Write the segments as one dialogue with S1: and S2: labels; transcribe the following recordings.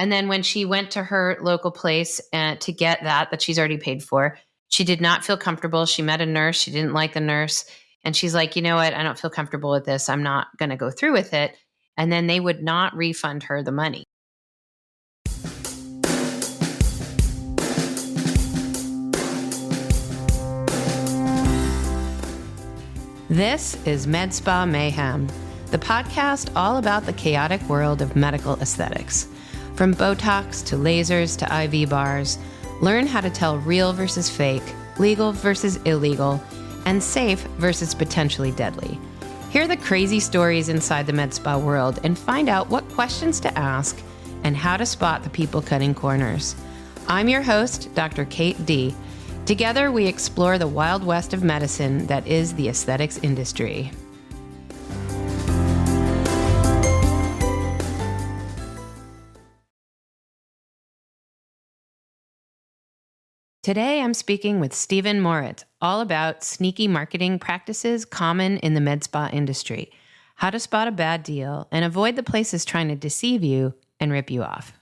S1: And then when she went to her local place to get that she's already paid for, she did not feel comfortable. She met a nurse. She didn't like the nurse. And she's like, you know what? I don't feel comfortable with this. I'm not going to go through with it. And then they would not refund her the money. This is Med Spa Mayhem, the podcast all about the chaotic world of medical aesthetics. From Botox to lasers to IV bars, learn how to tell real versus fake, legal versus illegal, and safe versus potentially deadly. Hear the crazy stories inside the med spa world and find out what questions to ask and how to spot the people cutting corners. I'm your host, Dr. Kate D. Together, we explore the wild west of medicine that is the aesthetics industry. Today, I'm speaking with Stephen Moritz, all about sneaky marketing practices common in the med spa industry, how to spot a bad deal, and avoid the places trying to deceive you and rip you off.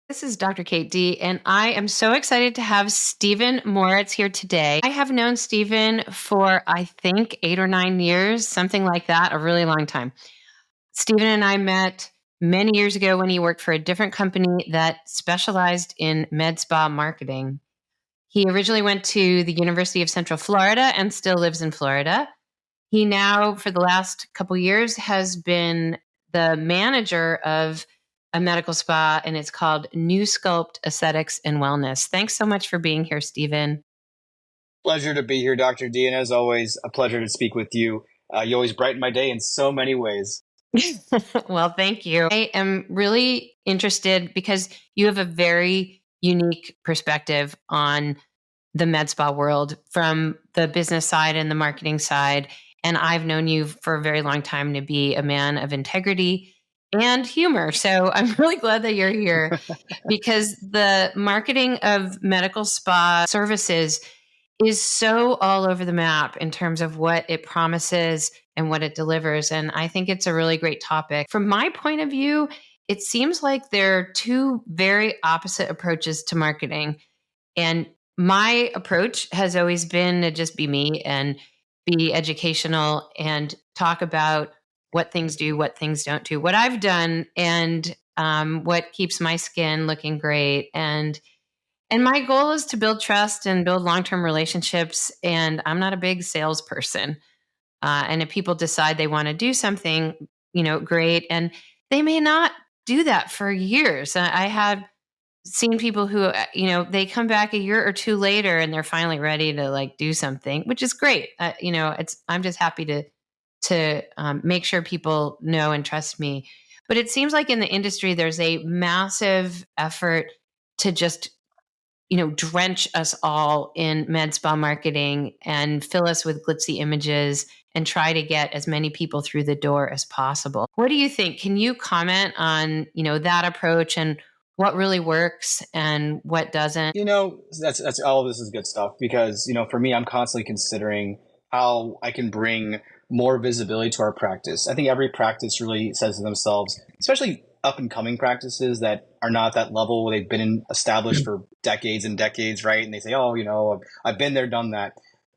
S1: This is Dr. Kate D, and I am so excited to have Stephen Moritz here today. I have known Stephen for, I think, 8 or 9 years, something like that, a really long time. Stephen and I met many years ago when he worked for a different company that specialized in med spa marketing. He originally went to the University of Central Florida and still lives in Florida. He now, for the last couple years, has been the manager of a medical spa, and it's called New Sculpt Aesthetics and Wellness. Thanks so much for being here, Stephen.
S2: Pleasure to be here, Dr. D. And as always, a pleasure to speak with you. You always brighten my day in so many ways.
S1: Well, thank you. I am really interested because you have a very unique perspective on the med spa world from the business side and the marketing side. And I've known you for a very long time to be a man of integrity and humor. So I'm really glad that you're here because the marketing of medical spa services is so all over the map in terms of what it promises and what it delivers. And I think it's a really great topic. From my point of view, it seems like there are two very opposite approaches to marketing. And my approach has always been to just be me and be educational and talk about what things do, what things don't do, what I've done, and what keeps my skin looking great. And my goal is to build trust and build long-term relationships. And I'm not a big salesperson. And if people decide they want to do something, great. And they may not do that for years. I have seen people who, they come back a year or two later and they're finally ready to do something, which is great. I'm just happy to make sure people know and trust me. But it seems like in the industry, there's a massive effort to just, drench us all in med spa marketing and fill us with glitzy images and try to get as many people through the door as possible. What do you think? Can you comment on, that approach and what really works and what doesn't?
S2: That's all of this is good stuff because, for me, I'm constantly considering how I can bring more visibility to our practice. I think every practice really says to themselves, especially up and coming practices that are not at that level where they've been established for decades and decades, right? And they say, I've been there, done that.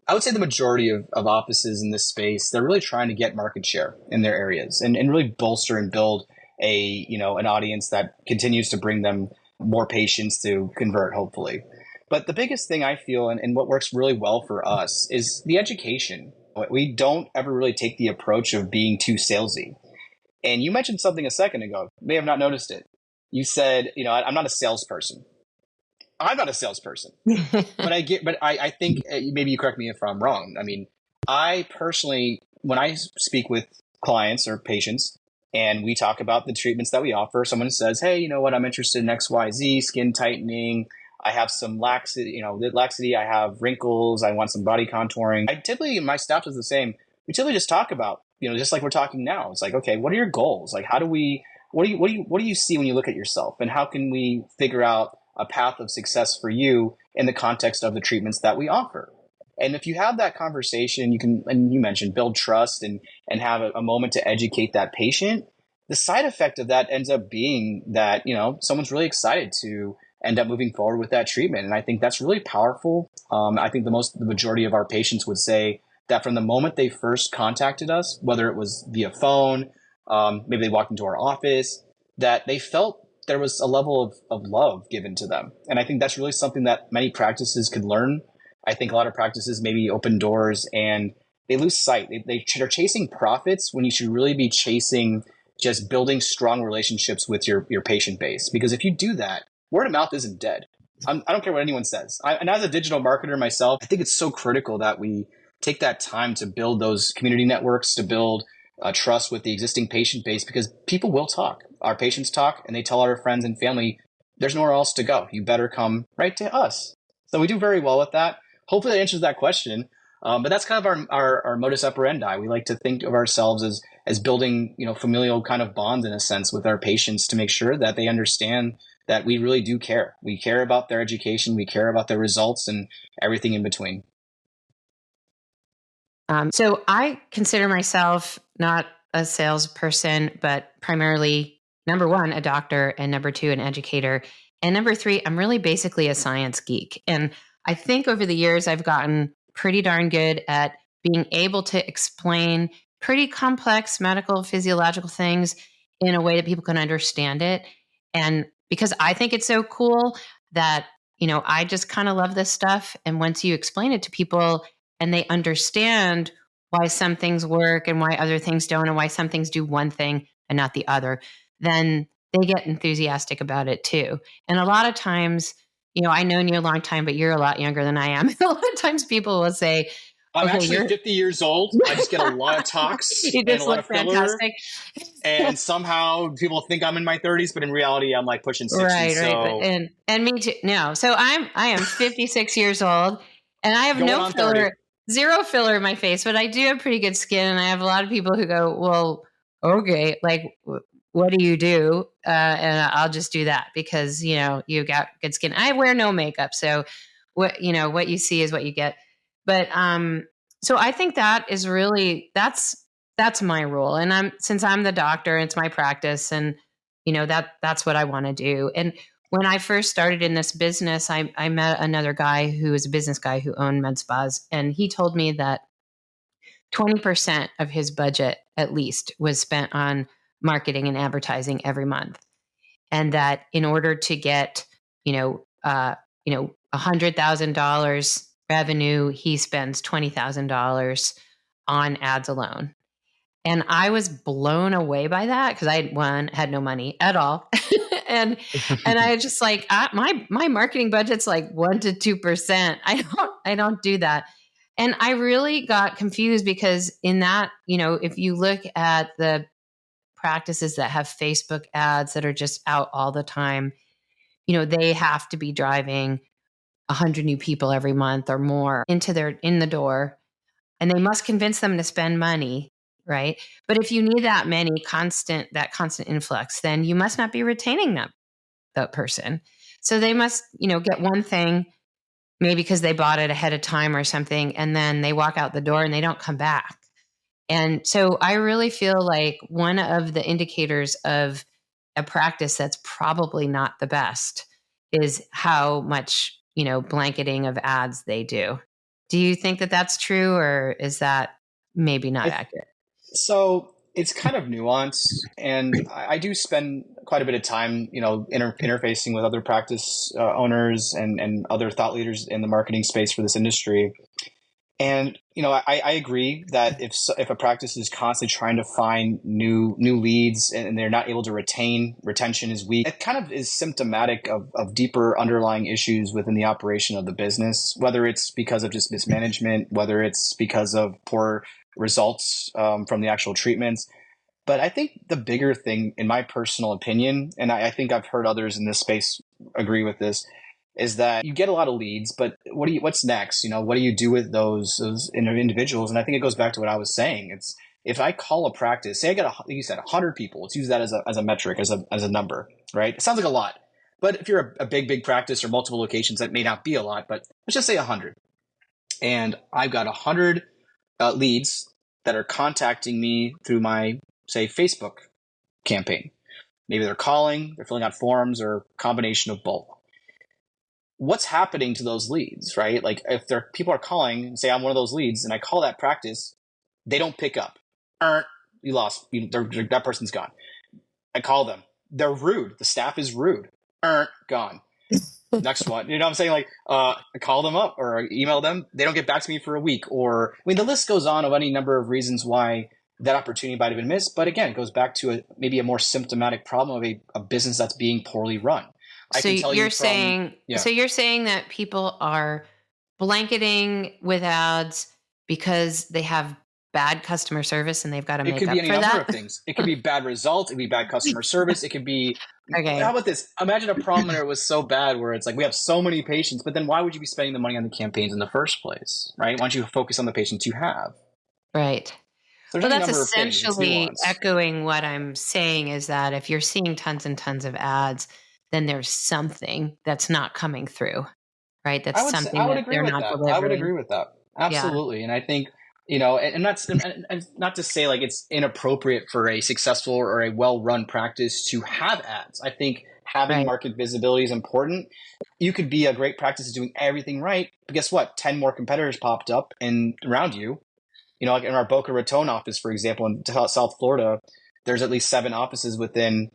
S2: I would say the majority of offices in this space, they're really trying to get market share in their areas and really bolster and build an audience that continues to bring them more patients to convert, hopefully. But the biggest thing I feel and what works really well for us is the education. We don't ever really take the approach of being too salesy. And you mentioned something a second ago. You may have not noticed it. You said, I'm not a salesperson. I'm not a salesperson. but I think maybe you correct me if I'm wrong. I mean, I personally, when I speak with clients or patients and we talk about the treatments that we offer, someone says, hey, you know what? I'm interested in XYZ, skin tightening. I have some laxity, I have wrinkles. I want some body contouring. My staff is the same. We typically just talk about, just like we're talking now. It's like, okay, what are your goals? Like, what do you see when you look at yourself? And how can we figure out a path of success for you in the context of the treatments that we offer? And if you have that conversation, you can, and you mentioned build trust and have a moment to educate that patient, the side effect of that ends up being that, someone's really excited to end up moving forward with that treatment. And I think that's really powerful. I think the majority of our patients would say that from the moment they first contacted us, whether it was via phone, maybe they walked into our office, that they felt there was a level of love given to them. And I think that's really something that many practices could learn. I think a lot of practices maybe open doors and they lose sight. They're chasing profits when you should really be chasing just building strong relationships with your patient base. Because if you do that, word of mouth isn't dead. I don't care what anyone says. And as a digital marketer myself, I think it's so critical that we take that time to build those community networks, to build trust with the existing patient base, because people will talk. Our patients talk and they tell our friends and family, there's nowhere else to go. You better come right to us. So we do very well with that. Hopefully that answers that question. But that's kind of our modus operandi. We like to think of ourselves as building, familial kind of bonds in a sense with our patients to make sure that they understand that we really do care. We care about their education. We care about their results and everything in between.
S1: So I consider myself not a salesperson, but primarily, number one, a doctor, and number two, an educator. And number three, I'm really basically a science geek. And I think over the years, I've gotten pretty darn good at being able to explain pretty complex medical, physiological things in a way that people can understand it. And because I think it's so cool that, I just kind of love this stuff. And once you explain it to people and they understand why some things work and why other things don't, and why some things do one thing and not the other, then they get enthusiastic about it too. And a lot of times, I've known you a long time, but you're a lot younger than I am. A lot of times people will say,
S2: I'm actually 50 years old. I just get a lot of talks
S1: you
S2: and
S1: just
S2: a lot
S1: look
S2: of filler.
S1: fantastic.
S2: And somehow people think I'm in my 30s, but in reality, I'm like pushing 60.
S1: Right.
S2: So
S1: and me too. No. So I am 56 years old and I have
S2: going
S1: no
S2: on
S1: filler,
S2: 30.
S1: zero filler in my face, but I do have pretty good skin. And I have a lot of people who go, well, okay, like, what do you do? And I'll just do that because, you've got good skin. I wear no makeup. So what you see is what you get. But, so I think that is really, that's my role. And since I'm the doctor, it's my practice and, that's what I want to do. And when I first started in this business, I met another guy who was a business guy who owned med spas. And he told me that 20% of his budget at least was spent on marketing and advertising every month. And that in order to get, $100,000 revenue, he spends $20,000 on ads alone. And I was blown away by that because had no money at all. and I was just like, my marketing budget's like 1 to 2%. I don't do that. And I really got confused because in that, if you look at the practices that have Facebook ads that are just out all the time, they have to be driving 100 new people every month or more in the door, and they must convince them to spend money, right? But if you need that constant influx, then you must not be retaining that person. So they must, get one thing, maybe because they bought it ahead of time or something, and then they walk out the door and they don't come back. And so I really feel like one of the indicators of a practice that's probably not the best is how much, blanketing of ads they do. Do you think that that's true, or is that maybe not accurate?
S2: So it's kind of nuanced, and I do spend quite a bit of time, interfacing with other practice owners and other thought leaders in the marketing space for this industry. And, I agree that if a practice is constantly trying to find new leads and they're not able to retention is weak, it kind of is symptomatic of deeper underlying issues within the operation of the business, whether it's because of just mismanagement, whether it's because of poor results from the actual treatments. But I think the bigger thing, in my personal opinion, and I think I've heard others in this space agree with this, is that you get a lot of leads, but what's next? What do you do with those individuals? And I think it goes back to what I was saying. It's if I call a practice, say I get like you said, 100 people. Let's use that as a metric, as a number, right? It sounds like a lot, but if you're a big practice or multiple locations, that may not be a lot. But let's just say 100, and I've got 100 leads that are contacting me through my, say, Facebook campaign. Maybe they're calling, they're filling out forms, or combination of both. What's happening to those leads, right? Like if people are calling and say I'm one of those leads and I call that practice, they don't pick up. You lost. That person's gone. I call them. They're rude. The staff is rude. Gone. Next one. You know what I'm saying? Like, I call them up or email them. They don't get back to me for a week. Or, I mean, the list goes on of any number of reasons why that opportunity might have been missed. But again, it goes back to maybe a more symptomatic problem of a business that's being poorly run.
S1: So you're saying that people are blanketing with ads because they have bad customer service and they've got to make up for that? It could be any number
S2: of things. It could be bad results. It could be bad customer service. It could be,
S1: okay.
S2: How about this? Imagine a problem where it was so bad where it's like, we have so many patients, but then why would you be spending the money on the campaigns in the first place, right? Why don't you focus on the patients you have?
S1: Right. Well, that's essentially echoing what I'm saying is that if you're seeing tons and tons of ads, then there's something that's not coming through, right? That's something that they're not delivering.
S2: I would agree with that. Absolutely. Yeah. And I think, and that's and not to say like it's inappropriate for a successful or a well-run practice to have ads. I think having market visibility is important. You could be a great practice doing everything right, but guess what? 10 more competitors popped up around you. Like in our Boca Raton office, for example, in South Florida, there's at least 7 offices within,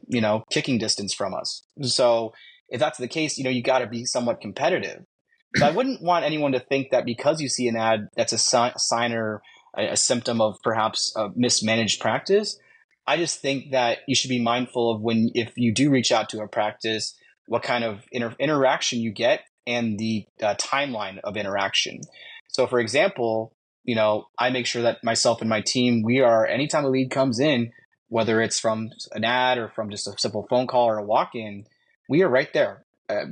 S2: kicking distance from us. So if that's the case, you got to be somewhat competitive. So I wouldn't want anyone to think that because you see an ad that's a sign or a symptom of perhaps a mismanaged practice. I just think that you should be mindful of if you do reach out to a practice, what kind of interaction you get and the timeline of interaction. So for example, I make sure that myself and my team, anytime a lead comes in, whether it's from an ad or from just a simple phone call or a walk-in, we are right there,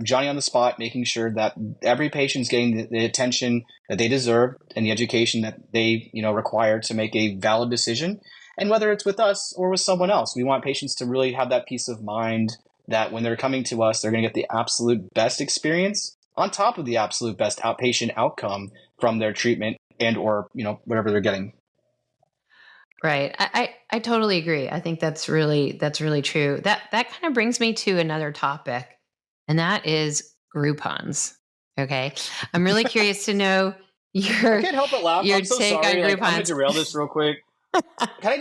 S2: Johnny on the spot, making sure that every patient's getting the attention that they deserve and the education that they, require to make a valid decision. And whether it's with us or with someone else, we want patients to really have that peace of mind that when they're coming to us, they're going to get the absolute best experience on top of the absolute best outpatient outcome from their treatment and or whatever they're getting.
S1: Right. I totally agree. I think that's really true. That kind of brings me to another topic, and that is Groupons. Okay. I'm really curious to know your
S2: I can't help but laugh.
S1: Your
S2: I'm so
S1: take
S2: sorry.
S1: on Groupons.
S2: I'm going to derail this real quick. Can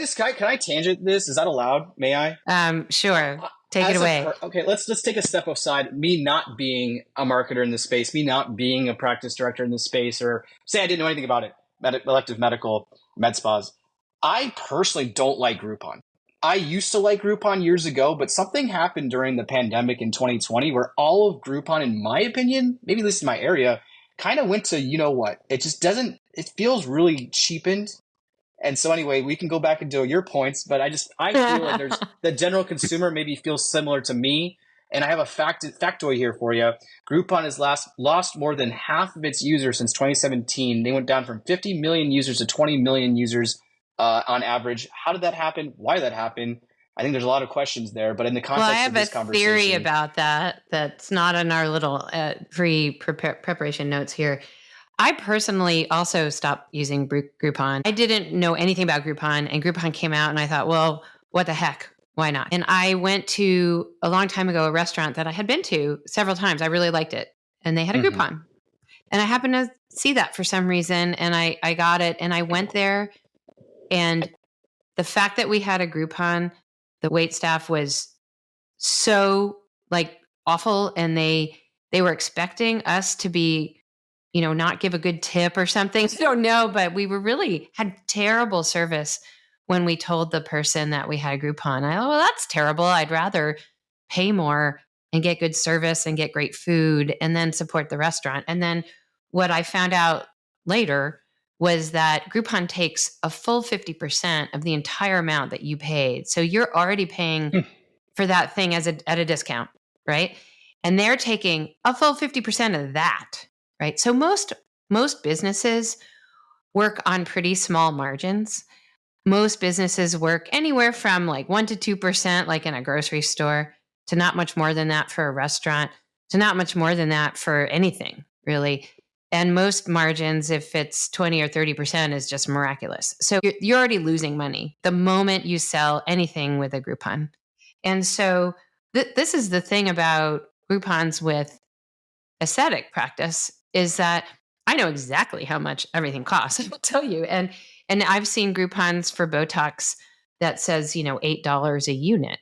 S2: I tangent this? Is that allowed? May I?
S1: Sure. Take it away.
S2: Okay, let's take a step aside. Me not being a marketer in this space, me not being a practice director in this space, or say I didn't know anything about it, elective medical, med spas. I personally don't like Groupon. I used to like Groupon years ago, but something happened during the pandemic in 2020 where all of Groupon, in my opinion, maybe at least in my area, kind of went to, it just doesn't, it feels really cheapened. And so anyway, we can go back and do your points, but I feel like there's the general consumer maybe feels similar to me. And I have a factoid here for you. Groupon has lost more than half of its users since 2017. They went down from 50 million users to 20 million users on average. How did that happen? Why did that happen? I think there's a lot of questions there, but in the context of this conversation.
S1: I have a theory about that that's not in our little pre-preparation notes here. I personally also stopped using Groupon. I didn't know anything about Groupon, and Groupon came out, and I thought, well, what the heck? Why not? And I went to, a long time ago, a restaurant that I had been to several times. I really liked it, and they had a Groupon. And I happened to see that for some reason, and I got it, and I went there, and the fact that we had a Groupon, the wait staff was so awful, and they were expecting us to be, not give a good tip or something. I don't know, but we had terrible service when we told the person that we had a Groupon. Well, that's terrible. I'd rather pay more and get good service and get great food and then support the restaurant. And then what I found out later was that Groupon takes a full 50% of the entire amount that you paid. So you're already paying for that thing at a discount, right? And they're taking a full 50% of that. Right. So most businesses work on pretty small margins. Most businesses work anywhere from 1% to 2%, like in a grocery store, to not much more than that for a restaurant, to not much more than that for anything, really. And most margins, if it's 20 or 30%, is just miraculous. So you're already losing money the moment you sell anything with a Groupon. And so this is the thing about Groupons with aesthetic practice is that I know exactly how much everything costs. I'll tell you. And I've seen Groupons for Botox that says, $8 a unit.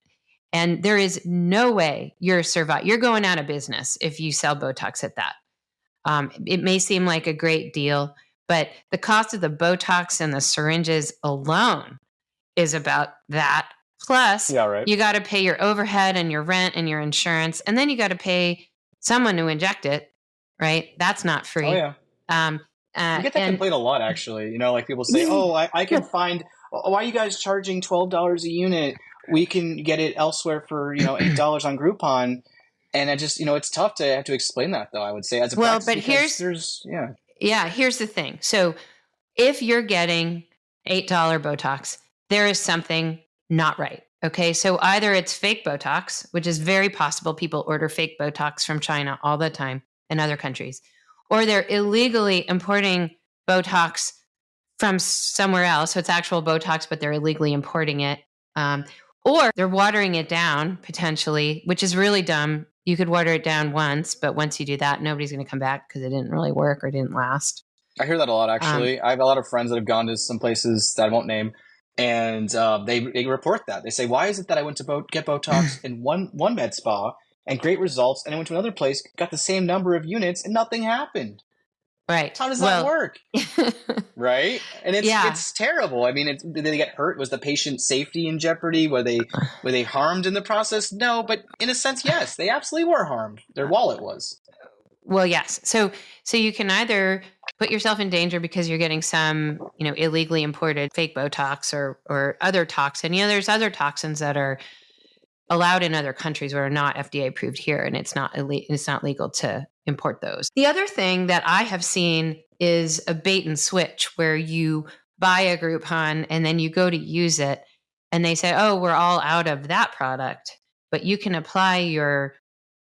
S1: And there is no way you're going out of business if you sell Botox at that. It may seem like a great deal, but the cost of the Botox and the syringes alone is about that. Plus,
S2: Yeah, right.
S1: you got to pay your overhead and your rent and your insurance, and then you got to pay someone to inject it, right? That's not free.
S2: Oh, yeah. You get that complaint a lot, actually. Like people say, "Oh, I can find. Why are you guys charging $12 a unit? We can get it elsewhere for $8 on Groupon." And I just it's tough to have to explain that, though. I would say as a practice,
S1: but here's the thing. So if you're getting $8 Botox, there is something not right. Okay, so either it's fake Botox, which is very possible. People order fake Botox from China all the time and other countries, or they're illegally importing Botox from somewhere else. So it's actual Botox, but they're illegally importing it. Or they're watering it down potentially, which is really dumb. You could water it down once, but once you do that, nobody's going to come back because it didn't really work or didn't last.
S2: I hear that a lot, actually. I have a lot of friends that have gone to some places that I won't name, and they report that. They say, "Why is it that I went to get Botox in one med spa and great results, and I went to another place, got the same number of units, and nothing happened?"
S1: Right.
S2: How does that work? Right? And it's terrible. I mean, did they get hurt? Was the patient's safety in jeopardy? Were they harmed in the process? No, but in a sense, yes, they absolutely were harmed. Their wallet was.
S1: Well, yes. So you can either put yourself in danger because you're getting some, illegally imported fake Botox or other toxin. There's other toxins that are allowed in other countries or are not FDA approved here, and it's not legal to import those. The other thing that I have seen is a bait and switch where you buy a Groupon and then you go to use it and they say, "Oh, we're all out of that product, but you can apply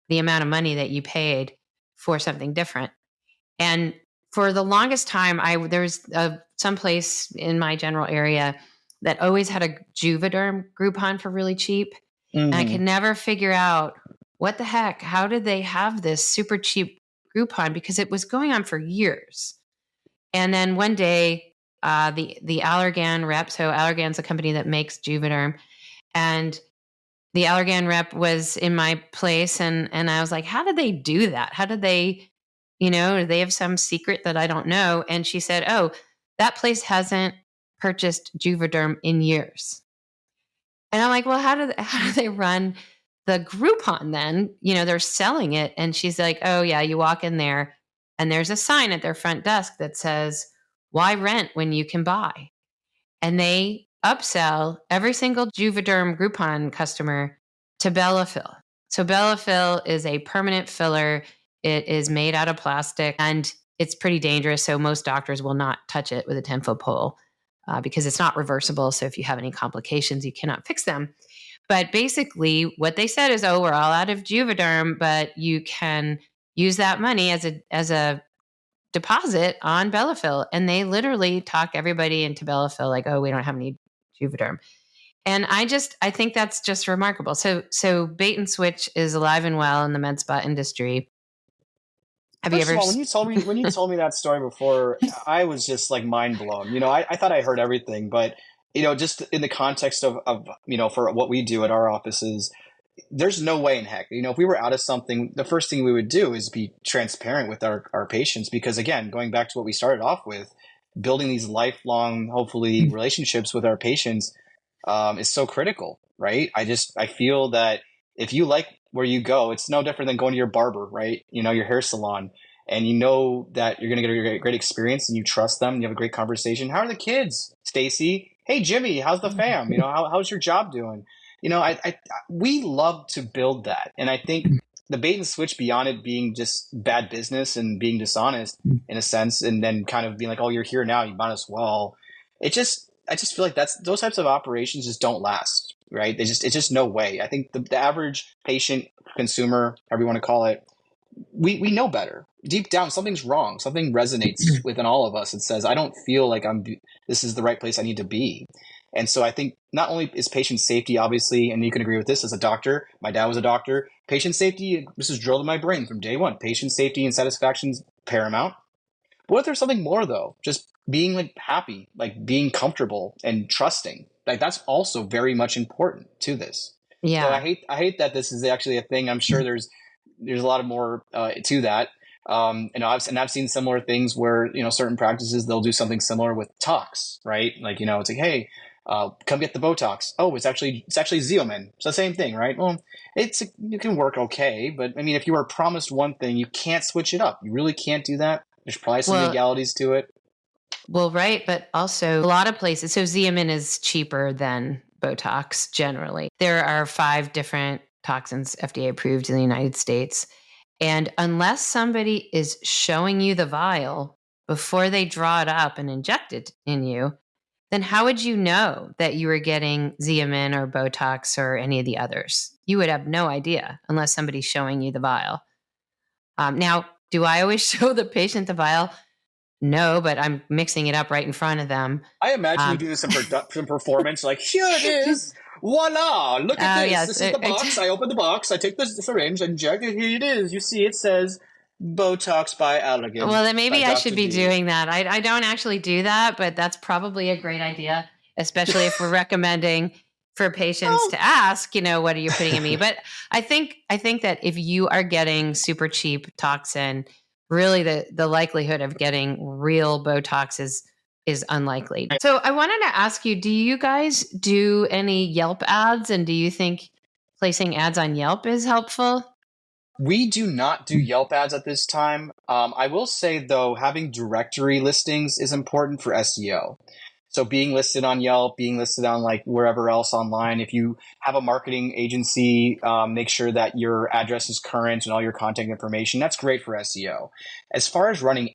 S1: the amount of money that you paid for something different." And for the longest time, there's some place in my general area that always had a Juvederm Groupon for really cheap.
S2: Mm-hmm.
S1: And I could never figure out what the heck, how did they have this super cheap Groupon? Because it was going on for years. And then one day, the Allergan rep, so Allergan's a company that makes Juvederm, and the Allergan rep was in my place, and I was like, how did they do that? How did they, do they have some secret that I don't know? And she said, "Oh, that place hasn't purchased Juvederm in years." And I'm like, "Well, how do they run the Groupon then? They're selling it." And she's like, "Oh yeah, you walk in there and there's a sign at their front desk that says, 'Why rent when you can buy?'" And they upsell every single Juvederm Groupon customer to Bellafill. So Bellafill is a permanent filler. It is made out of plastic and it's pretty dangerous. So most doctors will not touch it with a 10-foot pole because it's not reversible. So if you have any complications, you cannot fix them. But basically what they said is, "Oh, we're all out of Juvederm, but you can use that money as a deposit on Bellafill." And they literally talk everybody into Bellafill like, "Oh, we don't have any Juvederm." And I think that's just remarkable. So bait and switch is alive and well in the med spa industry.
S2: First of all, when you told me that story before, I was just like mind blown. I thought I heard everything, but just in the context of for what we do at our offices, there's no way in heck. If we were out of something, the first thing we would do is be transparent with our patients, because again, going back to what we started off with, building these lifelong, hopefully, relationships with our patients is so critical, right? I feel that if you like where you go, it's no different than going to your barber, right? Your hair salon, and that you're going to get a great experience, and you trust them, and you have a great conversation. "How are the kids, Stacy? Hey, Jimmy, how's the fam? How's your job doing?" We love to build that. And I think the bait and switch, beyond it being just bad business and being dishonest in a sense, and then kind of being like, "Oh, you're here now, you might as well." I just feel like those types of operations just don't last, right? It's just no way. I think the average patient, consumer, however you want to call it, we know better. Deep down, something's wrong. Something resonates within all of us. It says, "I don't feel like this is the right place I need to be." And so I think not only is patient safety, obviously, and you can agree with this as a doctor, my dad was a doctor, patient safety, this is drilled in my brain from day one. Patient safety and satisfaction is paramount. But what if there's something more though? Just being like happy, like being comfortable and trusting. Like that's also very much important to this. So
S1: Yeah.
S2: I hate that this is actually a thing. I'm sure there's a lot of more to that. I've seen similar things where, certain practices, they'll do something similar with talks, right? Like, it's like, hey, come get the Botox. Oh, it's actually Xeomin. It's the same thing, right? Well, you can work okay, but I mean, if you are promised one thing, you can't switch it up. You really can't do that. There's probably some
S1: Well,
S2: legalities to it.
S1: well, right. But also a lot of places. So Xeomin is cheaper than Botox generally. There are 5 different toxins FDA approved in the United States. And unless somebody is showing you the vial before they draw it up and inject it in you, then how would you know that you were getting Xeomin or Botox or any of the others? You would have no idea unless somebody's showing you the vial. Now, do I always show the patient the vial? No, but I'm mixing it up right in front of them.
S2: I imagine you do some performance, like, here it is. Voila! Look at this.
S1: Yes.
S2: This is the box. I open the box. I take the syringe and inject it. Here it is. You see, it says Botox by Allergan.
S1: Well, then maybe
S2: by
S1: I
S2: Dr.
S1: should be
S2: D.
S1: doing that. I don't actually do that, but that's probably a great idea, especially if we're recommending for patients to ask, what are you putting in me? But I think that if you are getting super cheap toxin, really the likelihood of getting real Botox is unlikely. So I wanted to ask you, do you guys do any Yelp ads, and do you think placing ads on Yelp is helpful?
S2: We do not do Yelp ads at this time. I will say, though, having directory listings is important for SEO. So being listed on Yelp, being listed on like wherever else online. If you have a marketing agency, make sure that your address is current and all your contact information. That's great for SEO. As far as running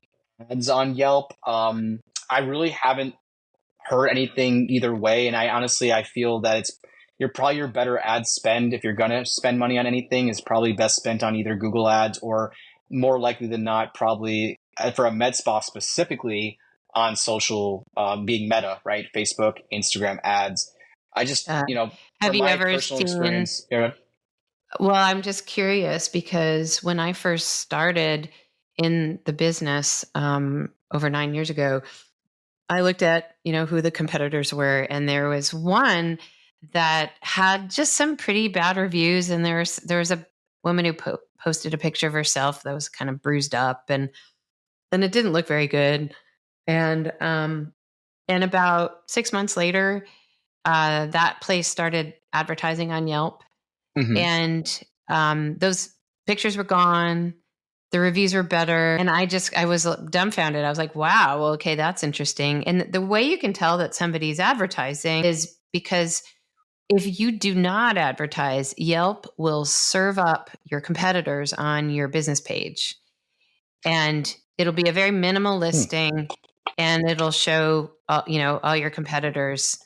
S2: ads on Yelp, I really haven't heard anything either way. And I feel that your better ad spend, if you're going to spend money on anything, is probably best spent on either Google ads or more likely than not, probably for a med spa specifically on social, being Meta, right? Facebook, Instagram ads. I just,
S1: Uh, have
S2: from
S1: you
S2: my
S1: ever
S2: personal
S1: seen?
S2: experience, yeah.
S1: Well, I'm just curious because when I first started in the business over 9 years ago, I looked at who the competitors were, and there was one that had just some pretty bad reviews, and there was a woman who posted a picture of herself that was kind of bruised up, and it didn't look very good. And about 6 months later, that place started advertising on Yelp,
S2: Mm-hmm.
S1: and those pictures were gone. The reviews were better, and I was dumbfounded. I was like, wow, well, okay, that's interesting. And the way you can tell that somebody's advertising is because if you do not advertise, Yelp will serve up your competitors on your business page, and it'll be a very minimal listing, and it'll show all your competitors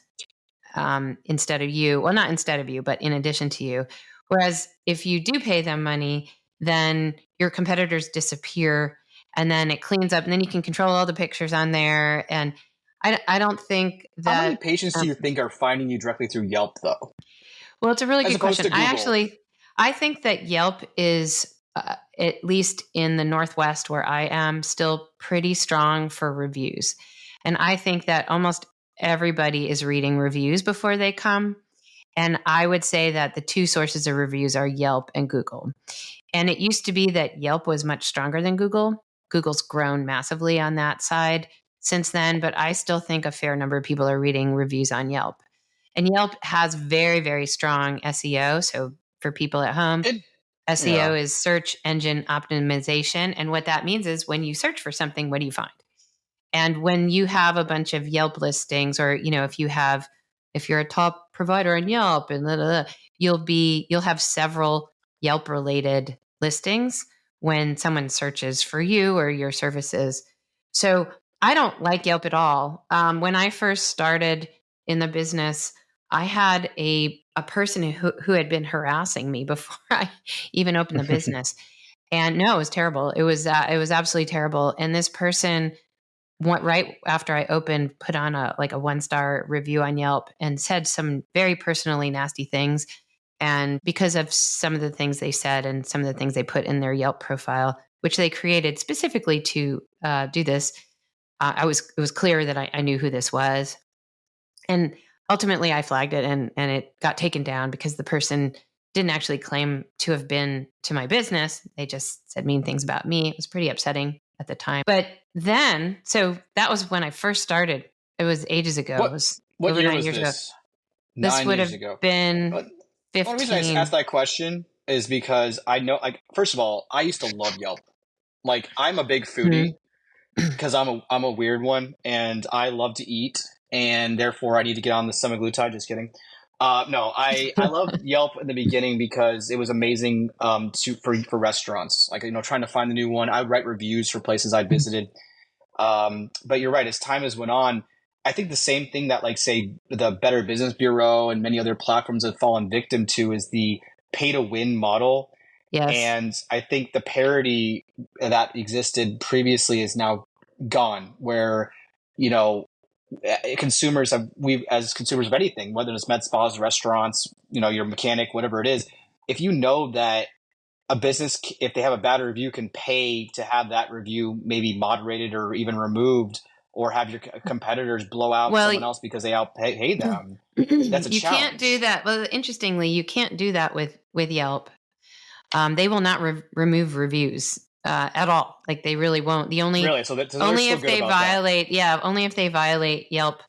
S1: instead of you. Well, not instead of you, but in addition to you. Whereas if you do pay them money, then your competitors disappear, and then it cleans up, and then you can control all the pictures on there. And I don't think
S2: How many
S1: that.
S2: patients do you think are finding you directly through Yelp, though,
S1: Well, it's a really
S2: as
S1: good
S2: opposed
S1: question.
S2: to Google?
S1: I think that Yelp is, at least in the Northwest where I am, still pretty strong for reviews. And I think that almost everybody is reading reviews before they come. And I would say that the 2 sources of reviews are Yelp and Google. And it used to be that Yelp was much stronger than Google. Google's grown massively on that side since then, but I still think a fair number of people are reading reviews on Yelp. And Yelp has very, very strong SEO. So for people at home,
S2: It,
S1: SEO
S2: yeah.
S1: is search engine optimization. And what that means is when you search for something, what do you find? And when you have a bunch of Yelp listings, or if you're a top provider on Yelp, and blah, blah, blah, you'll have several Yelp related listings when someone searches for you or your services. So I don't like Yelp at all. When I first started in the business, I had a person who had been harassing me before I even opened the business. And no, it was terrible. It was absolutely terrible. And this person right after I opened, put on a 1-star review on Yelp and said some very personally nasty things. And because of some of the things they said and some of the things they put in their Yelp profile, which they created specifically to do this, it was clear that I knew who this was. And ultimately I flagged it, and it got taken down because the person didn't actually claim to have been to my business. They just said mean things about me. It was pretty upsetting at the time. But then, so that was when I first started. It was ages ago. It was
S2: What
S1: over
S2: year
S1: 9
S2: was
S1: years ago.
S2: this?
S1: This would
S2: years
S1: have
S2: ago.
S1: been
S2: The only
S1: 15.
S2: reason I asked that question is because I know, like, first of all, I used to love Yelp. Like, I'm a big foodie because I'm a weird one, and I love to eat, and therefore I need to get on the semaglutide. Just kidding. No, I loved Yelp in the beginning because it was amazing for restaurants. Like, trying to find the new one. I would write reviews for places I'd visited. But you're right. As time has went on, I think the same thing that, like, say, the Better Business Bureau and many other platforms have fallen victim to is the pay to win model.
S1: Yes.
S2: And I think the parity that existed previously is now gone, where, as consumers of anything, whether it's med spas, restaurants, your mechanic, whatever it is, if you know that a business, if they have a bad review, can pay to have that review maybe moderated or even removed, or have your competitors blow out someone else because they outpay them. That's a
S1: you
S2: challenge.
S1: Can't do that. Well, interestingly, you can't do that with Yelp. They will not remove reviews at all. Like, they really won't. Only if they violate Yelp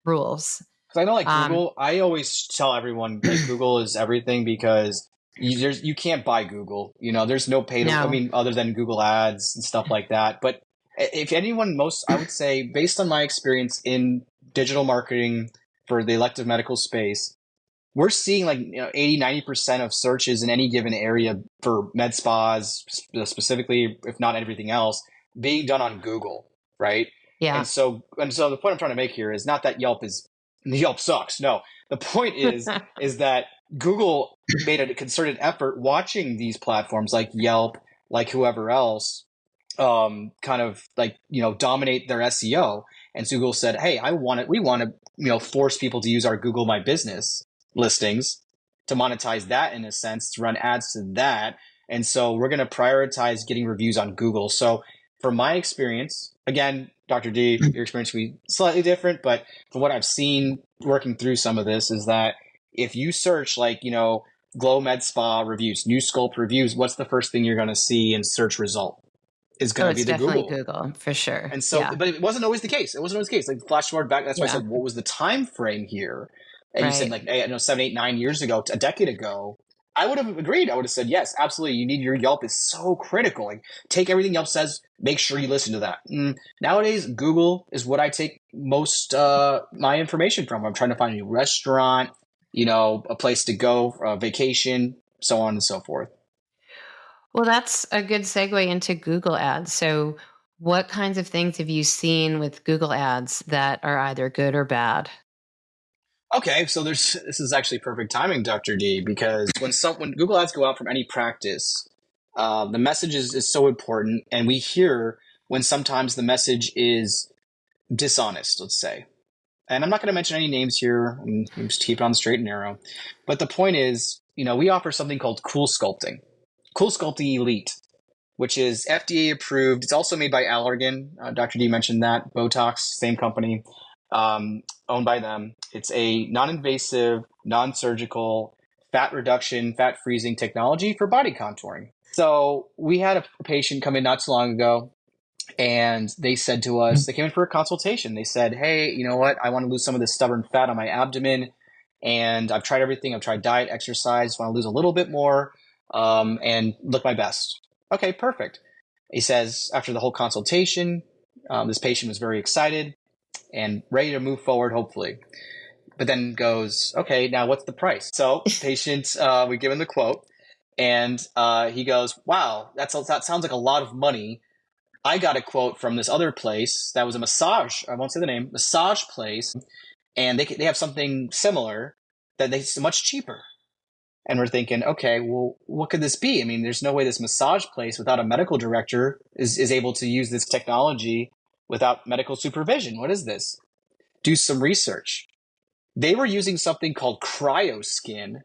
S1: rules.
S2: Because I know, like, Google, I always tell everyone, like, Google is everything, because you can't buy Google. There's no pay to, I mean, other than Google ads and stuff like that. But if anyone, I would say, based on my experience in digital marketing for the elective medical space, we're seeing, like, 80-90% of searches in any given area for med spas, specifically, if not everything else, being done on Google, right?
S1: Yeah.
S2: And so the point I'm trying to make here is not that Yelp sucks. No, the point is that Google made a concerted effort watching these platforms like Yelp, like whoever else, kind of, like, dominate their SEO. And so Google said, hey, we want to, force people to use our Google My Business listings to monetize that, in a sense, to run ads to that. And so we're going to prioritize getting reviews on Google. So from my experience, again, Dr. D, your experience will be slightly different, but from what I've seen working through some of this is that if you search, like, Glow Med Spa reviews, New Sculpt reviews, what's the first thing you're going to see in search result? Is going to be the
S1: Google for sure.
S2: And so, but it wasn't always the case. Like, flash forward back. That's why I said, what was the time frame here? And you said, like, 7, 8, 9 years ago, a decade ago, I would have agreed. I would have said, yes, absolutely. You need your Yelp is so critical. Like, take everything Yelp says, make sure you listen to that. Nowadays, Google is what I take most my information from. I'm trying to find a new restaurant, a place to go, a vacation, so on and so forth.
S1: Well, that's a good segue into Google ads. So what kinds of things have you seen with Google ads that are either good or bad?
S2: Okay, so this is actually perfect timing, Dr. D, because when Google ads go out from any practice, the message is so important, and we hear when sometimes the message is dishonest, let's say. And I'm not going to mention any names here. I'm just keep it on the straight and narrow. But the point is, we offer something called Cool Sculpting Elite, which is FDA approved. It's also made by Allergan. Dr. D mentioned that. Botox, same company. Owned by them. It's a non-invasive, non-surgical fat reduction, fat freezing technology for body contouring. So we had a patient come in not too long ago, and they said to us, they came in for a consultation. They said, hey, you know what? I want to lose some of this stubborn fat on my abdomen, and I've tried everything. I've tried diet, exercise, want to lose a little bit more, and look my best. Okay, perfect. He says, after the whole consultation, this patient was very excited and ready to move forward, hopefully. But then goes, okay, now what's the price? So patient, we give him the quote, and he goes, wow, that sounds like a lot of money. I got a quote from this other place that was a massage, I won't say the name, massage place, and they have something similar that's much cheaper. And we're thinking, okay, well, what could this be? I mean, there's no way this massage place without a medical director is able to use this technology without medical supervision. What is this? Do some research. They were using something called cryoskin,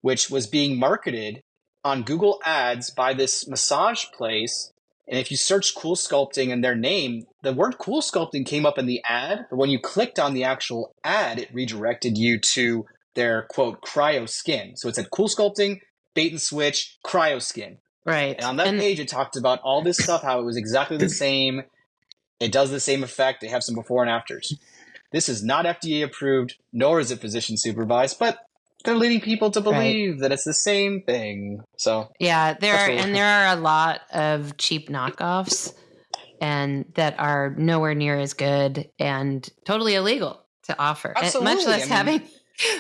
S2: which was being marketed on Google Ads by this massage place. And if you search Cool Sculpting in their name, the word Cool Sculpting came up in the ad. But when you clicked on the actual ad, it redirected you to their, quote, cryoskin. So it said Cool Sculpting, bait and switch, cryoskin.
S1: Right.
S2: And on that page, it talked about all this stuff, how it was exactly the same. It does the same effect. They have some before and afters. This is not FDA approved, nor is it physician supervised, but they're leading people to believe that it's the same thing. So
S1: yeah, there are a lot of cheap knockoffs and that are nowhere near as good and totally illegal to offer.
S2: Absolutely.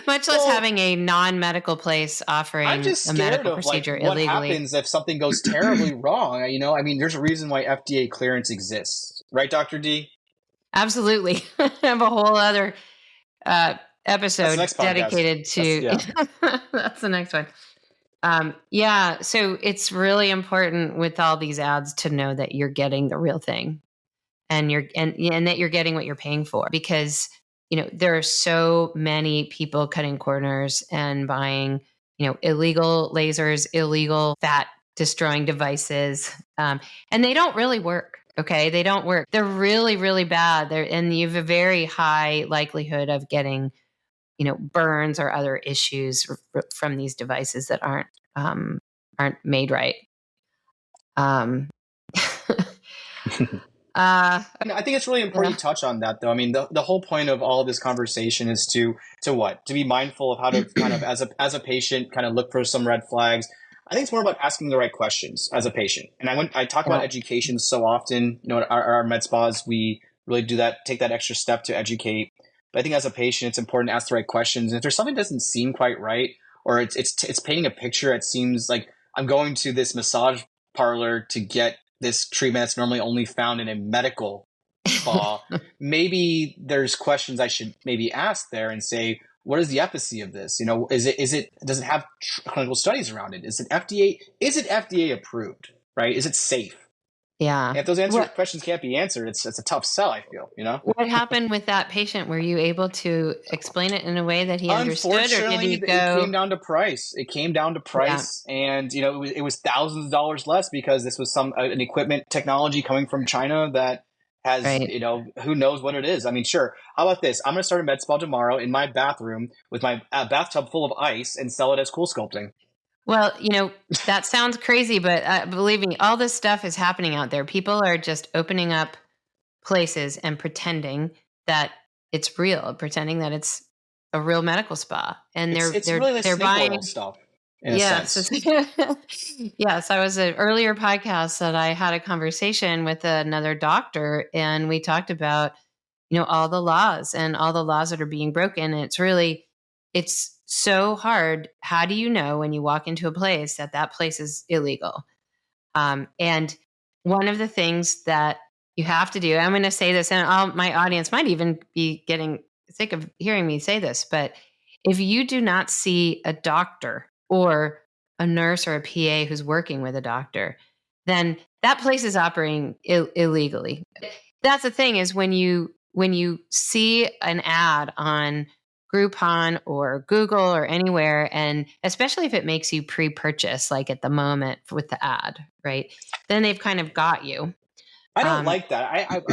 S1: Much less having a non-medical place offering
S2: I'm just
S1: a
S2: scared
S1: medical
S2: of
S1: procedure
S2: what
S1: illegally.
S2: happens if something goes terribly wrong. There's a reason why FDA clearance exists, right, Dr. D?
S1: Absolutely. I have a whole other episode dedicated to that's the next one. So it's really important with all these ads to know that you're getting the real thing and that you're getting what you're paying for, because there are so many people cutting corners and buying illegal lasers, illegal fat destroying devices, and they don't really work. Okay, they don't work. They're really, really bad. And you have a very high likelihood of getting burns or other issues from these devices that aren't made right.
S2: I think it's really important to touch on that, though. I mean, the whole point of all of this conversation is to what? To be mindful of how to kind of, as a patient, kind of look for some red flags. I think it's more about asking the right questions as a patient. And I talk about education so often. At our med spas, we really do that, take that extra step to educate. But I think as a patient, it's important to ask the right questions. And if there's something that doesn't seem quite right, or it's painting a picture, it seems like I'm going to this massage parlor to get this treatment that's normally only found in a medical spa. Maybe there's questions I should maybe ask there and say, what is the efficacy of this? Does it have clinical studies around it? Is it FDA approved, right? Is it safe?
S1: Yeah.
S2: And if those questions can't be answered, it's a tough sell, I feel,
S1: What happened with that patient? Were you able to explain it in a way that he understood, or did he go?
S2: It came down to price. And it was thousands of dollars less because this was an equipment technology coming from China that has, who knows what it is. I mean, sure. How about this? I'm going to start a med spa tomorrow in my bathroom with my bathtub full of ice and sell it as Cool Sculpting.
S1: Well, that sounds crazy, but believe me, all this stuff is happening out there. People are just opening up places and pretending that it's real, pretending that it's a real medical spa, and they're buying
S2: stuff.
S1: Yes, yes. I was an earlier podcast that I had a conversation with another doctor, and we talked about all the laws that are being broken. And it's so hard. How do you know when you walk into a place that place is illegal? And one of the things that you have to do, I'm going to say this, and my audience might even be getting sick of hearing me say this, but if you do not see a doctor or a nurse or a PA who's working with a doctor, then that place is operating illegally. That's the thing, is when you see an ad on Groupon or Google or anywhere, and especially if it makes you pre-purchase, like at the moment with the ad, right? Then they've kind of got you.
S2: I don't like that.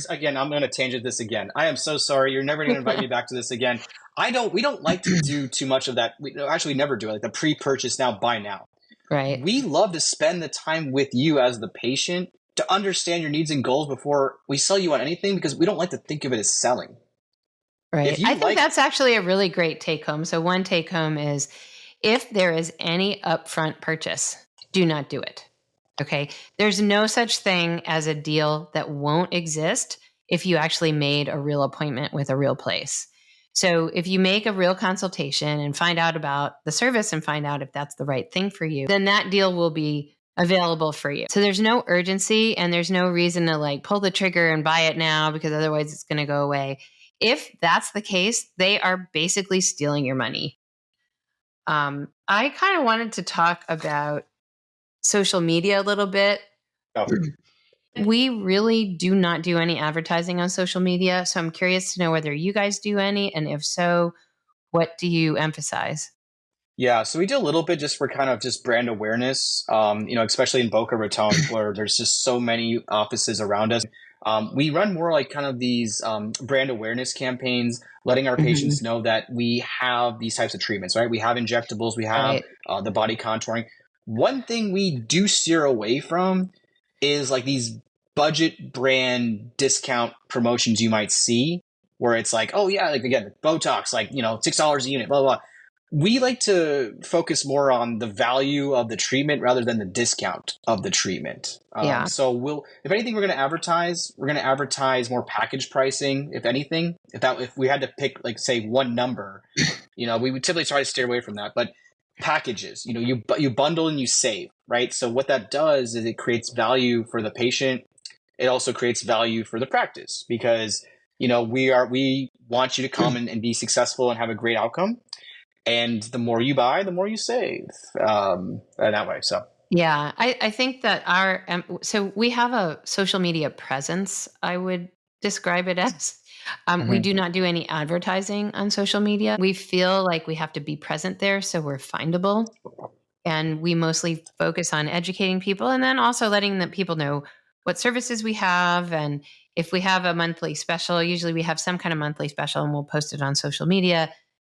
S2: Again, I'm going to tangent this again. I am so sorry. You're never going to invite me back to this again. We don't like to do too much of that. We never do it. Like the pre-purchase now, buy now.
S1: Right.
S2: We love to spend the time with you as the patient to understand your needs and goals before we sell you on anything, because we don't like to think of it as selling.
S1: Right. I think that's actually a really great take home. So one take home is, if there is any upfront purchase, do not do it. Okay. There's no such thing as a deal that won't exist if you actually made a real appointment with a real place. So if you make a real consultation and find out about the service and find out if that's the right thing for you, then that deal will be available for you. So there's no urgency, and there's no reason to pull the trigger and buy it now, because otherwise it's going to go away. If that's the case, they are basically stealing your money. I kind of wanted to talk about social media a little bit. We really do not do any advertising on social media. So I'm curious to know whether you guys do any. And if so, what do you emphasize?
S2: Yeah, so we do a little bit just for kind of just brand awareness, especially in Boca Raton, where there's just so many offices around us. We run more like kind of these brand awareness campaigns, letting our
S1: Mhm.
S2: patients know that we have these types of treatments, right? We have injectables, we have
S1: Right.
S2: the body contouring. One thing we do steer away from is like these budget brand discount promotions you might see, where it's like, oh yeah, like again, Botox, like, $6 a unit, blah, blah, blah. We like to focus more on the value of the treatment rather than the discount of the treatment.
S1: Yeah.
S2: So if anything, we're going to advertise more package pricing. If anything, if we had to pick, like, say, one number, we would typically try to steer away from that. But packages, you bundle and you save, right? So what that does is it creates value for the patient. It also creates value for the practice because we want you to come and be successful and have a great outcome. And the more you buy, the more you save. That way. So
S1: Yeah, I think that so we have a social media presence, I would describe it as. We
S2: Mhm.
S1: do not do any advertising on social media. We feel like we have to be present there so we're findable. And we mostly focus on educating people and then also letting the people know what services we have. And if we have a monthly special, usually we have some kind of monthly special and we'll post it on social media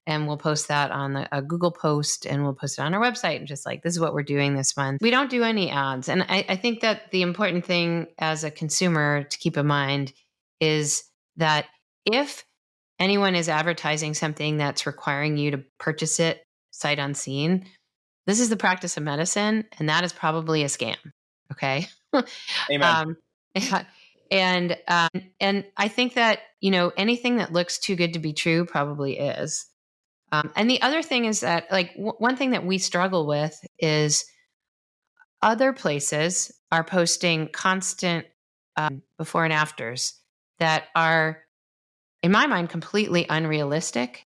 S1: and we'll post that on a Google post and we'll post it on our website and just like, this is what we're doing this month. We don't do any ads. And I think that the important thing as a consumer to keep in mind is that if anyone is advertising something that's requiring you to purchase it sight unseen, this is the practice of medicine, and that is probably a scam. Okay.
S2: Amen.
S1: um, yeah. And I think that anything that looks too good to be true probably is. And the other thing is that like one thing that we struggle with is other places are posting constant before and afters that are, in my mind, completely unrealistic,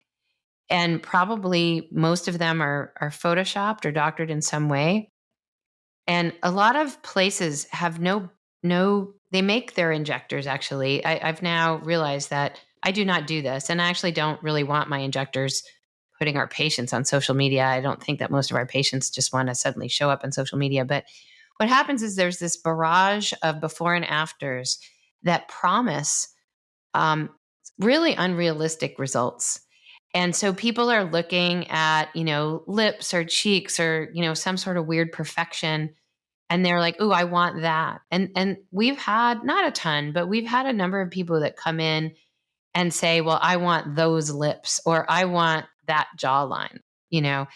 S1: and probably most of them are photoshopped or doctored in some way. And a lot of places have no they make their injectors actually. I've now realized that I do not do this. And I actually don't really want my injectors putting our patients on social media. I don't think that most of our patients just want to suddenly show up on social media. But what happens is there's this barrage of before and afters that promise um, really unrealistic results. And so people are looking at, lips or cheeks or, some sort of weird perfection, and they're like, "Ooh, I want that." And we've had not a ton, but we've had a number of people that come in and say, "Well, I want those lips or I want that jawline," you know.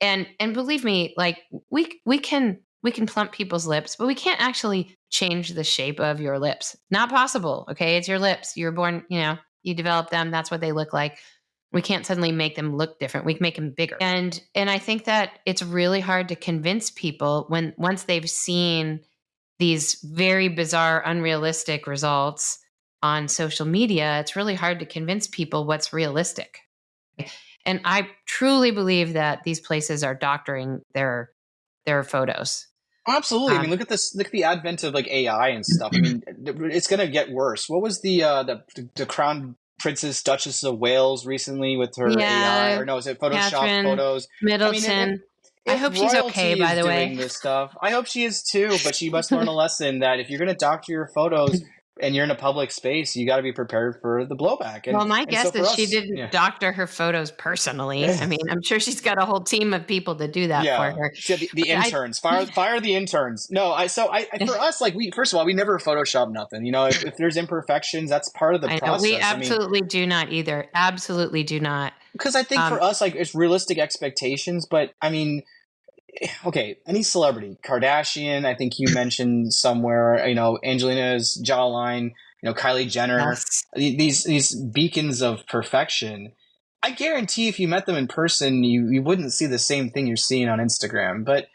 S1: And believe me, like we can plump people's lips, but we can't actually change the shape of your lips. Not possible, okay? It's your lips. You're born, you develop them, that's what they look like. We can't suddenly make them look different. We can make them bigger. And I think that it's really hard to convince people when once they've seen these very bizarre, unrealistic results on social media, it's really hard to convince people what's realistic. And I truly believe that these places are doctoring their photos.
S2: Absolutely. I mean,
S1: Um,
S2: look at this. Look at the advent of like AI and stuff. I mean, it's going to get worse. What was the Crown Princess Duchess of Wales recently with her AI,
S1: yeah,
S2: or no, is it Photoshop
S1: Catherine
S2: photos? I mean,
S1: Middleton. I
S2: if
S1: hope she's okay,
S2: royalty
S1: by
S2: is
S1: the way.
S2: doing this stuff, I hope she is too. But she must learn a lesson that if you're going to doctor your photos and you're in a public space, you got to be prepared for the blowback. And
S1: Well, my
S2: and so
S1: guess
S2: for
S1: is she
S2: us,
S1: didn't
S2: yeah.
S1: doctor her photos personally. I mean, I'm sure she's got a whole team of people to do that for
S2: Yeah.
S1: her.
S2: So the
S1: But
S2: interns, fire the interns. No, for us, like, we, first of all, we never Photoshop nothing. If there's imperfections, that's part of the
S1: I know we
S2: process. I mean,
S1: absolutely do not either. Absolutely do not.
S2: because I think
S1: Um,
S2: for us, like, it's realistic expectations. But I mean, okay, any celebrity, Kardashian, I think you mentioned somewhere, Angelina's jawline, Kylie Jenner,
S1: yes.
S2: these beacons of perfection. I guarantee if you met them in person, you wouldn't see the same thing you're seeing on Instagram. But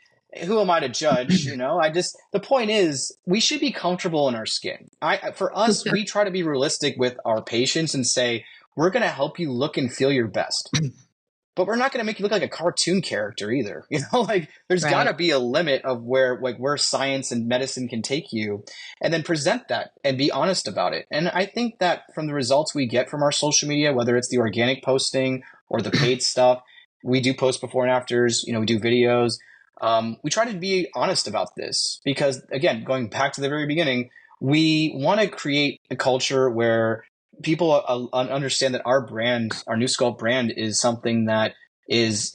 S2: who am I to judge? The point is, we should be comfortable in our skin. For us, we try to be realistic with our patients and say, we're going to help you look and feel your best. but we're not going to make you look like a cartoon character either. Like there's got to
S1: Right.
S2: be a limit of where science and medicine can take you, and then present that and be honest about it. And I think that from the results we get from our social media, whether it's the organic posting or the paid stuff, we do post before and afters, we do videos. We try to be honest about this because, again, going back to the very beginning, we want to create a culture where people understand that our brand, our New Sculpt brand, is something that is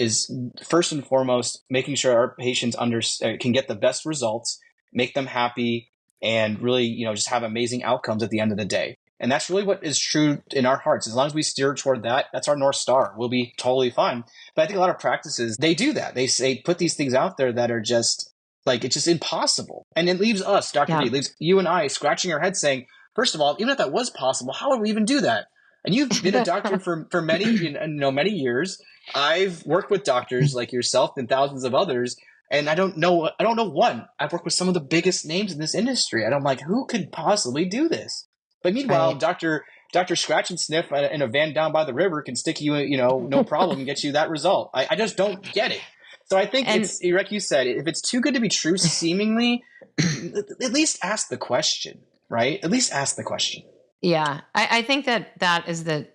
S2: first and foremost making sure our patients can get the best results, make them happy, and really, just have amazing outcomes at the end of the day. And that's really what is true in our hearts. As long as we steer toward that, that's our North Star. We'll be totally fine. But I think a lot of practices, they do that. They put these things out there that are just like, it's just impossible. And it leaves us, Dr. D, it leaves you and I scratching our heads saying, first of all, even if that was possible, how would we even do that? And you've been a doctor for many, many years. I've worked with doctors like yourself and thousands of others. And I don't know one. I've worked with some of the biggest names in this industry. And I'm like, who could possibly do this? But meanwhile,
S1: Right.
S2: Dr. Scratch and Sniff in a van down by the river can stick you, no problem, and get you that result. I just don't get it. So I think
S1: And
S2: it's like you said, if it's too good to be true, seemingly, at least ask the question, right? At least ask the question.
S1: yeah, I think that is the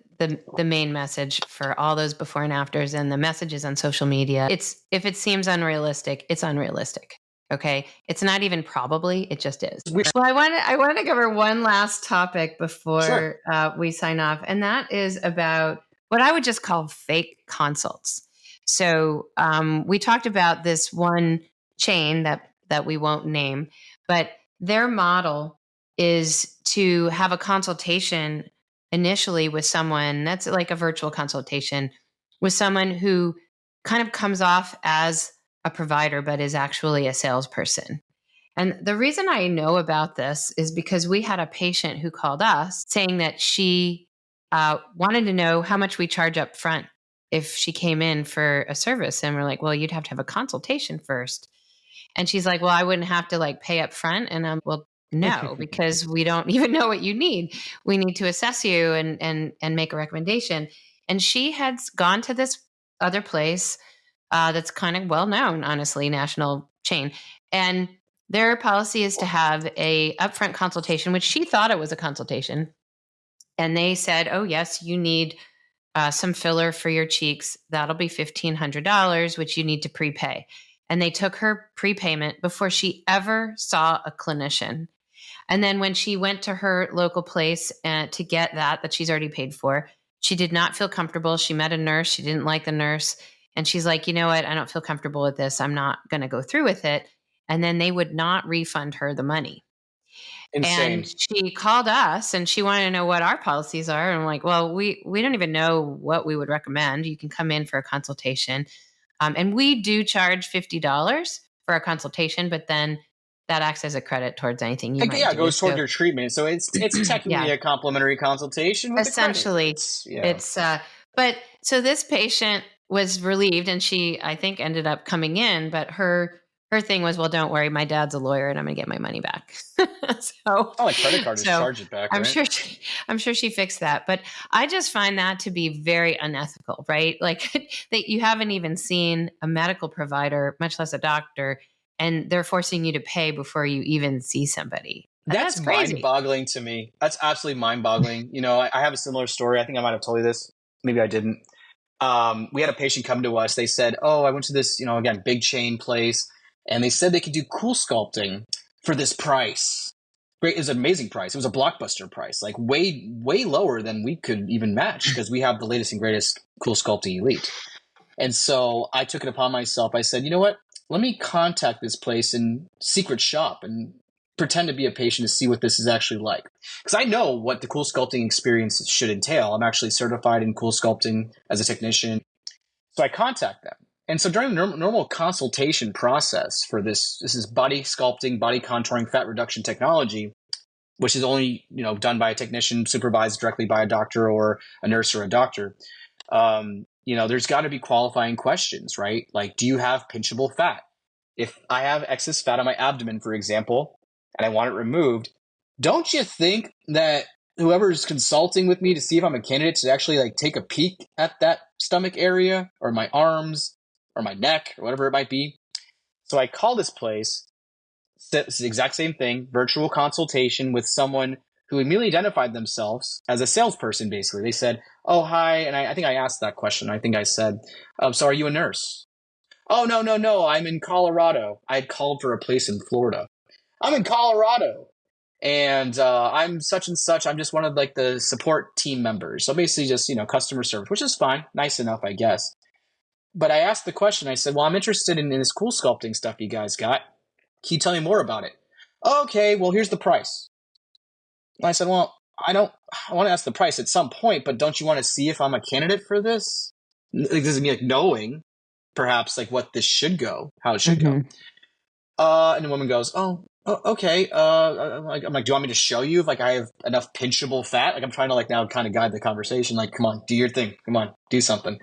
S1: main message for all those before and afters and the messages on social media. If it seems unrealistic, it's unrealistic. Okay. It's not even probably, it just is. Well, I want to cover one last topic
S2: Sure.
S1: before we sign off. And that is about what I would just call fake consults. So we talked about this one chain that we won't name, but their model is to have a consultation initially with someone that's like a virtual consultation with someone who kind of comes off as a provider, but is actually a salesperson. And the reason I know about this is because we had a patient who called us saying that she wanted to know how much we charge up front if she came in for a service. And we're like, well, you'd have to have a consultation first. And she's like, well, I wouldn't have to like pay up front. And I'm, well, no, because we don't even know what you need. We need to assess you and make a recommendation. And she had gone to this other place that's kind of well known, honestly, national chain. And their policy is to have a upfront consultation, which she thought it was a consultation. And they said, oh, yes, you need some filler for your cheeks. That'll be $1,500, which you need to prepay. And they took her prepayment before she ever saw a clinician. And then when she went to her local place to get that she's already paid for, she did not feel comfortable. She met a nurse. She didn't like the nurse. And she's like, you know what? I don't feel comfortable with this. I'm not going to go through with it. And then they would not refund her the money. And
S2: Insane.
S1: she called us and she wanted to know what our policies are. And I'm like, well, we don't even know what we would recommend. You can come in for a consultation. And we do charge $50 for a consultation, but then that acts as a credit towards anything you might
S2: Yeah, it
S1: do.
S2: goes toward
S1: So
S2: your treatment. So it's technically
S1: yeah,
S2: a complimentary consultation with a credit.
S1: essentially it's, but so this patient was relieved and she, I think, ended up coming in, but her thing was, well, don't worry, my dad's a lawyer and I'm going to get my money back. so,
S2: Oh, like credit card, just
S1: so
S2: charge it back,
S1: I'm
S2: right?
S1: sure I'm sure she fixed that, but I just find that to be very unethical, right? Like that you haven't even seen a medical provider, much less a doctor, and they're forcing you to pay before you even see somebody.
S2: That's
S1: That's crazy.
S2: mind-boggling to me. That's absolutely mind-boggling. I have a similar story. I think I might have told you this. Maybe I didn't. We had a patient come to us. They said, "Oh, I went to this, again, big chain place, and they said they could do cool sculpting for this price. Great, it was an amazing price. It was a blockbuster price, like way, way lower than we could even match because we have the latest and greatest Cool Sculpting Elite." And so I took it upon myself. I said, you know what? Let me contact this place and secret shop and pretend to be a patient to see what this is actually like. Because I know what the cool sculpting experience should entail. I'm actually certified in cool sculpting as a technician. So I contact them. And so during the normal consultation process for this is body sculpting, body contouring, fat reduction technology, which is only done by a technician, supervised directly by a doctor or a nurse or a doctor. There's got to be qualifying questions, right? Like, do you have pinchable fat? If I have excess fat on my abdomen, for example, and I want it removed, don't you think that whoever's consulting with me to see if I'm a candidate to actually like take a peek at that stomach area or my arms or my neck or whatever it might be. So I call this place. It's the exact same thing, virtual consultation with someone who immediately identified themselves as a salesperson, basically. They said, oh, hi. And I think I asked that question. I think I said, so are you a nurse? Oh, no. I'm in Colorado. I had called for a place in Florida. I'm in Colorado. And I'm such and such. I'm just one of like the support team members. So basically just, customer service, which is fine. Nice enough, I guess. But I asked the question. I said, well, I'm interested in this cool sculpting stuff you guys got. Can you tell me more about it? Okay, well, here's the price. And I said, well, I want to ask the price at some point, but don't you want to see if I'm a candidate for this? Like, this is me like knowing perhaps like what this should go, how it should go. And the woman goes, oh, okay. I'm like, do you want me to show you if like I have enough pinchable fat? Like I'm trying to like now kind of guide the conversation. Like, come on, do your thing. Come on, do something.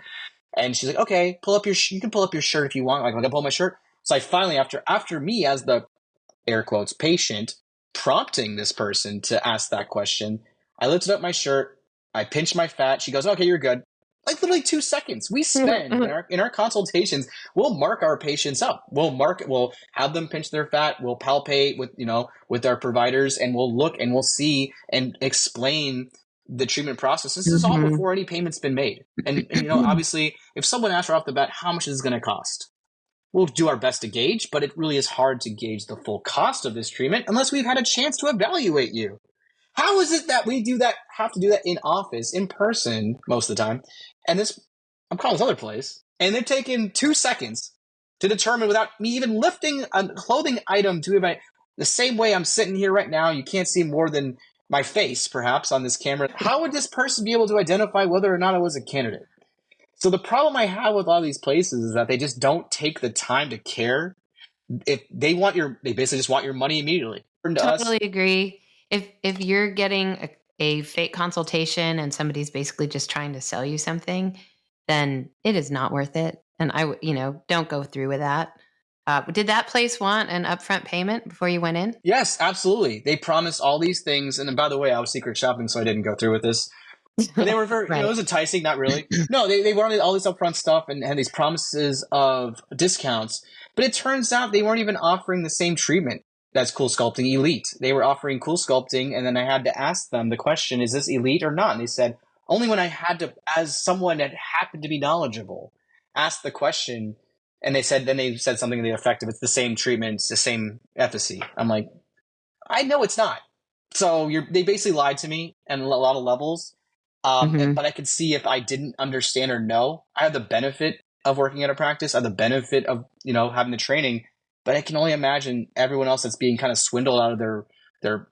S2: And she's like, okay, you can pull up your shirt if you want. Like, I can pull my shirt. So I finally, after me as the air quotes patient, prompting this person to ask that question, I lifted up my shirt. I pinched my fat. She goes, okay, you're good. Like literally 2 seconds. We spend in our consultations, we'll mark our patients up. We'll have them pinch their fat. We'll palpate with our providers, and we'll look and we'll see and explain the treatment process. This is all before any payment's been made. And obviously, if someone asks right off the bat, how much is it going to cost? We'll do our best to gauge, but it really is hard to gauge the full cost of this treatment unless we've had a chance to evaluate you. How is it that we have to do that in office, in person, most of the time? And I'm calling this other place, and they're taking 2 seconds to determine without me even lifting a clothing item to about the same way I'm sitting here right now. You can't see more than my face, perhaps, on this camera. How would this person be able to identify whether or not I was a candidate? So the problem I have with a lot of these places is that they just don't take the time to care. If they basically just want your money immediately.
S1: Totally agree. If you're getting a fake consultation and somebody's basically just trying to sell you something, then it is not worth it. And don't go through with that. Did that place want an upfront payment before you went in?
S2: Yes, absolutely. They promised all these things. And by the way, I was secret shopping, so I didn't go through with this. But they were very, right. It was enticing, not really. No, they wanted all this upfront stuff and had these promises of discounts. But it turns out they weren't even offering the same treatment that's Cool Sculpting Elite. They were offering Cool Sculpting, and then I had to ask them the question, is this Elite or not? And they said, only when I had to, as someone that happened to be knowledgeable, ask the question. And they said something to the effect of, it's the same treatment, it's the same efficacy. I'm like, I know it's not. So they basically lied to me on a lot of levels. But I could see if I didn't understand or know. I have the benefit of working at a practice. I have the benefit of having the training. But I can only imagine everyone else that's being kind of swindled out of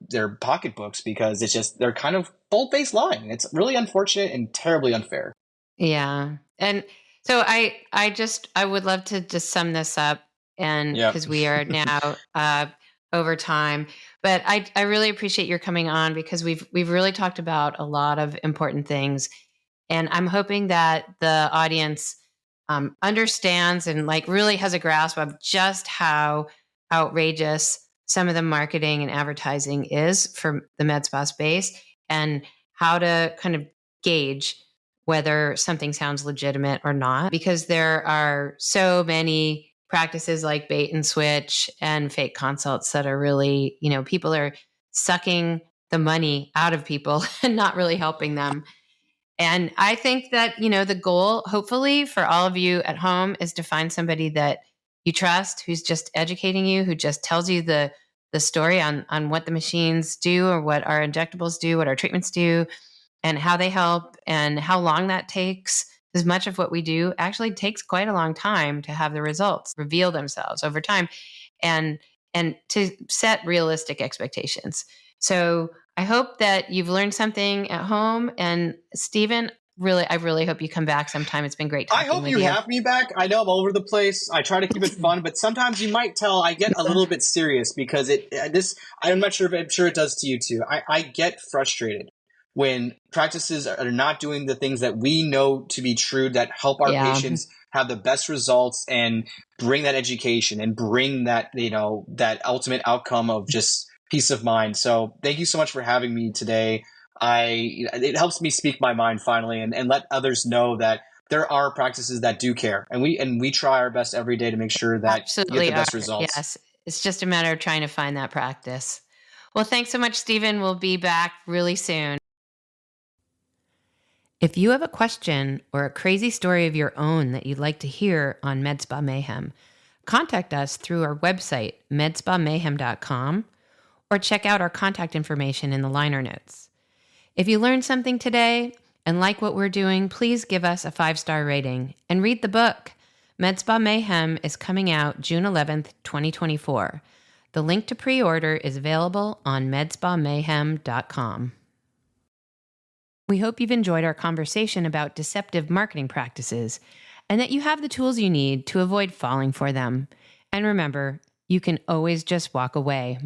S2: their pocketbooks because it's just they're kind of bold-faced lying. It's really unfortunate and terribly unfair.
S1: Yeah, and so I would love to just sum this up, and because we are now over time. But I really appreciate your coming on because we've really talked about a lot of important things, and I'm hoping that the audience understands and like really has a grasp of just how outrageous some of the marketing and advertising is for the med spa space, and how to kind of gauge whether something sounds legitimate or not, because there are so many practices like bait and switch and fake consults that are really, people are sucking the money out of people and not really helping them. And I think that, the goal, hopefully, for all of you at home is to find somebody that you trust, who's just educating you, who just tells you the story on what the machines do or what our injectables do, what our treatments do, and how they help and how long that takes. As much of what we do actually takes quite a long time to have the results reveal themselves over time, and to set realistic expectations. So I hope that you've learned something at home. And Stephen, I really hope you come back sometime. It's been great talking with you.
S2: I hope you have me back. I know I'm all over the place. I try to keep it fun, but sometimes you might tell I get a little bit serious because I'm not sure, but I'm sure it does to you too. I get frustrated when practices are not doing the things that we know to be true that help our patients have the best results and bring that education and bring that, that ultimate outcome of just peace of mind. So thank you so much for having me today. it helps me speak my mind finally and let others know that there are practices that do care. And we try our best every day to make sure that you get
S1: Absolutely
S2: the best
S1: are.
S2: results.
S1: Yes. It's just a matter of trying to find that practice. Well, thanks so much, Stephen. We'll be back really soon. If you have a question or a crazy story of your own that you'd like to hear on Med Spa Mayhem, contact us through our website, medspamayhem.com, or check out our contact information in the liner notes. If you learned something today and like what we're doing, please give us a 5-star rating and read the book. Med Spa Mayhem is coming out June 11th, 2024. The link to pre-order is available on medspamayhem.com. We hope you've enjoyed our conversation about deceptive marketing practices and that you have the tools you need to avoid falling for them. And remember, you can always just walk away.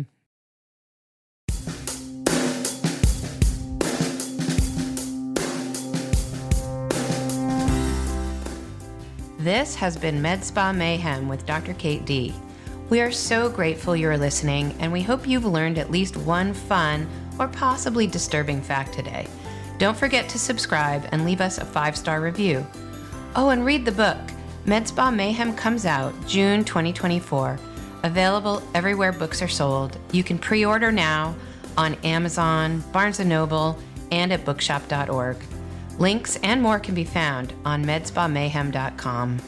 S1: This has been Med Spa Mayhem with Dr. Kate D. We are so grateful you're listening, and we hope you've learned at least one fun or possibly disturbing fact today. Don't forget to subscribe and leave us a 5-star review. Oh, and read the book. Med Spa Mayhem comes out June 2024. Available everywhere books are sold. You can pre-order now on Amazon, Barnes & Noble, and at bookshop.org. Links and more can be found on medspamayhem.com.